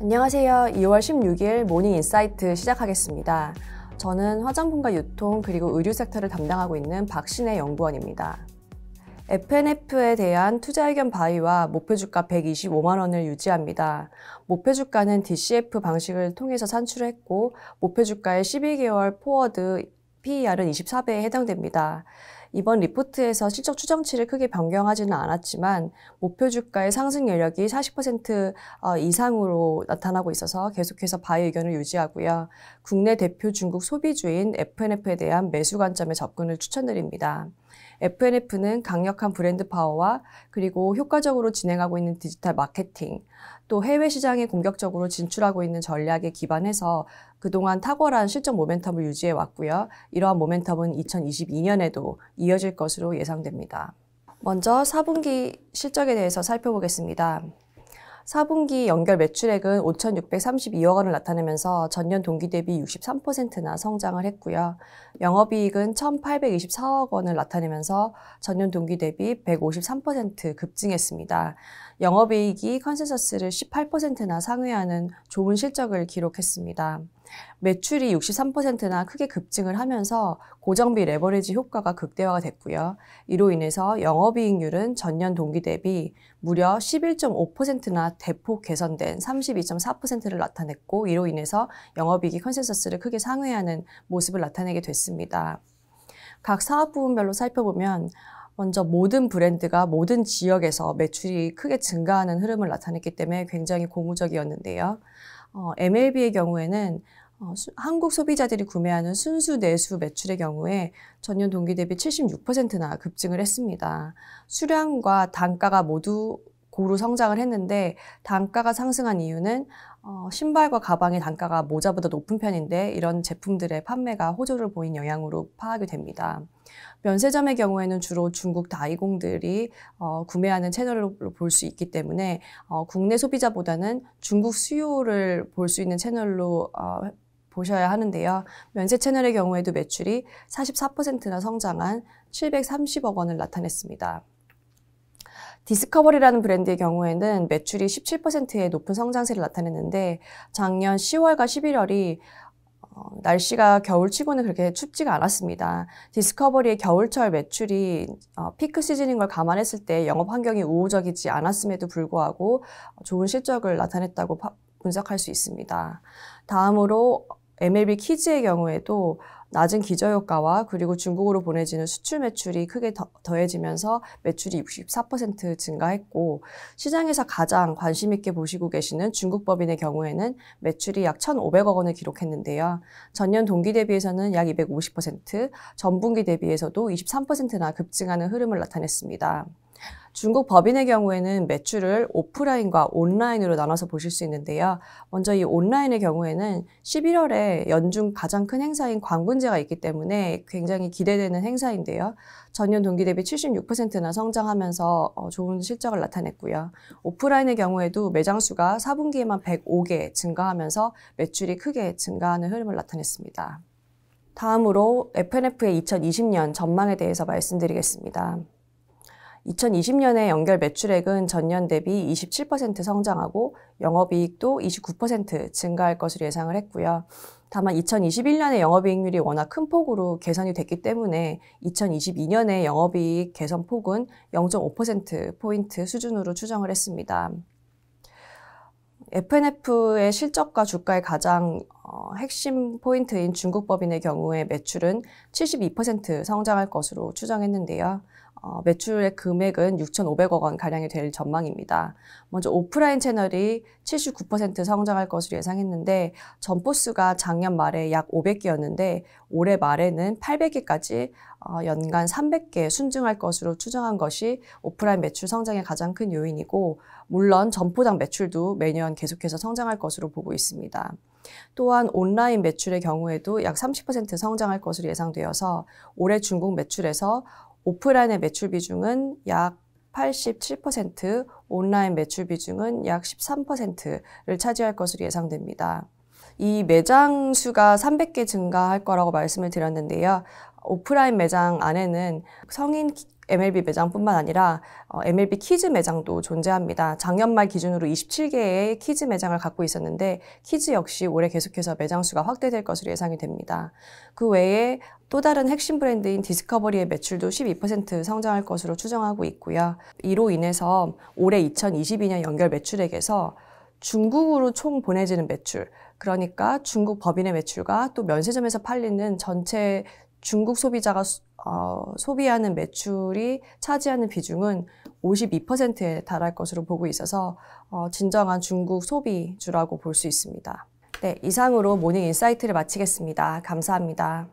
안녕하세요. 2월 16일 모닝 인사이트 시작하겠습니다. 저는 화장품과 유통 그리고 의류 섹터를 담당하고 있는 박신혜 연구원입니다. FNF에 대한 투자 의견 바이와 목표 주가 125만 원을 유지합니다. 목표 주가는 DCF 방식을 통해서 산출을 했고 목표 주가의 12개월 포워드 PER은 24배에 해당됩니다. 이번 리포트에서 실적 추정치를 크게 변경하지는 않았지만 목표 주가의 상승 여력이 40% 이상으로 나타나고 있어서 계속해서 바이 의견을 유지하고요. 국내 대표 중국 소비주인 FNF에 대한 매수 관점의 접근을 추천드립니다. FNF는 강력한 브랜드 파워와 그리고 효과적으로 진행하고 있는 디지털 마케팅, 또 해외 시장에 공격적으로 진출하고 있는 전략에 기반해서 그동안 탁월한 실적 모멘텀을 유지해 왔고요. 이러한 모멘텀은 2022년에도 이어질 것으로 예상됩니다. 먼저 4분기 실적에 대해서 살펴보겠습니다. 4분기 연결 매출액은 5,632억 원을 나타내면서 전년 동기 대비 63%나 성장을 했고요. 영업이익은 1,824억 원을 나타내면서 전년 동기 대비 153% 급증했습니다. 영업이익이 컨센서스를 18%나 상회하는 좋은 실적을 기록했습니다. 매출이 63%나 크게 급증을 하면서 고정비 레버리지 효과가 극대화가 됐고요. 이로 인해서 영업이익률은 전년 동기 대비 무려 11.5%나 대폭 개선된 32.4%를 나타냈고, 이로 인해서 영업이익이 컨센서스를 크게 상회하는 모습을 나타내게 됐습니다. 각 사업 부문별로 살펴보면 먼저 모든 브랜드가 모든 지역에서 매출이 크게 증가하는 흐름을 나타냈기 때문에 굉장히 고무적이었는데요. MLB의 경우에는 한국 소비자들이 구매하는 순수 내수 매출의 경우에 전년 동기 대비 76%나 급증을 했습니다. 수량과 단가가 모두 고루 성장을 했는데, 단가가 상승한 이유는 신발과 가방의 단가가 모자보다 높은 편인데 이런 제품들의 판매가 호조를 보인 영향으로 파악이 됩니다. 면세점의 경우에는 주로 중국 다이공들이 구매하는 채널로 볼 수 있기 때문에 국내 소비자보다는 중국 수요를 볼 수 있는 채널로 보셔야 하는데요. 면세 채널의 경우에도 매출이 44%나 성장한 730억 원을 나타냈습니다. 디스커버리라는 브랜드의 경우에는 매출이 17%의 높은 성장세를 나타냈는데, 작년 10월과 11월이 날씨가 겨울치고는 그렇게 춥지가 않았습니다. 디스커버리의 겨울철 매출이 피크 시즌인 걸 감안했을 때 영업 환경이 우호적이지 않았음에도 불구하고 좋은 실적을 나타냈다고 분석할 수 있습니다. 다음으로 MLB 키즈의 경우에도 낮은 기저효과와 그리고 중국으로 보내지는 수출 매출이 크게 더해지면서 매출이 64% 증가했고, 시장에서 가장 관심 있게 보시고 계시는 중국 법인의 경우에는 매출이 약 1,500억 원을 기록했는데요. 전년 동기 대비해서는 약 250%, 전분기 대비해서도 23%나 급증하는 흐름을 나타냈습니다. 중국 법인의 경우에는 매출을 오프라인과 온라인으로 나눠서 보실 수 있는데요. 먼저 이 온라인의 경우에는 11월에 연중 가장 큰 행사인 광군제가 있기 때문에 굉장히 기대되는 행사인데요. 전년 동기 대비 76%나 성장하면서 좋은 실적을 나타냈고요. 오프라인의 경우에도 매장 수가 4분기에만 105개 증가하면서 매출이 크게 증가하는 흐름을 나타냈습니다. 다음으로 FNF의 2020년 전망에 대해서 말씀드리겠습니다. 2020년의 연결 매출액은 전년 대비 27% 성장하고 영업이익도 29% 증가할 것으로 예상을 했고요. 다만 2021년의 영업이익률이 워낙 큰 폭으로 개선이 됐기 때문에 2022년의 영업이익 개선 폭은 0.5%포인트 수준으로 추정을 했습니다. FNF의 실적과 주가의 가장 핵심 포인트인 중국 법인의 경우에 매출은 72% 성장할 것으로 추정했는데요. 매출의 금액은 6,500억 원가량이 될 전망입니다. 먼저 오프라인 채널이 79% 성장할 것으로 예상했는데, 점포 수가 작년 말에 약 500개였는데 올해 말에는 800개까지 연간 300개 순증할 것으로 추정한 것이 오프라인 매출 성장의 가장 큰 요인이고, 물론 점포당 매출도 매년 계속해서 성장할 것으로 보고 있습니다. 또한 온라인 매출의 경우에도 약 30% 성장할 것으로 예상되어서 올해 중국 매출에서 오프라인의 매출 비중은 약 87%, 온라인 매출 비중은 약 13%를 차지할 것으로 예상됩니다. 이 매장 수가 300개 증가할 거라고 말씀을 드렸는데요. 오프라인 매장 안에는 성인 MLB 매장뿐만 아니라 MLB 키즈 매장도 존재합니다. 작년 말 기준으로 27개의 키즈 매장을 갖고 있었는데 키즈 역시 올해 계속해서 매장 수가 확대될 것으로 예상이 됩니다. 그 외에 또 다른 핵심 브랜드인 디스커버리의 매출도 12% 성장할 것으로 추정하고 있고요. 이로 인해서 올해 2022년 연결 매출액에서 중국으로 총 보내지는 매출, 그러니까 중국 법인의 매출과 또 면세점에서 팔리는 전체 중국 소비자가 소비하는 매출이 차지하는 비중은 52%에 달할 것으로 보고 있어서 진정한 중국 소비주라고 볼 수 있습니다. 네, 이상으로 모닝 인사이트를 마치겠습니다. 감사합니다.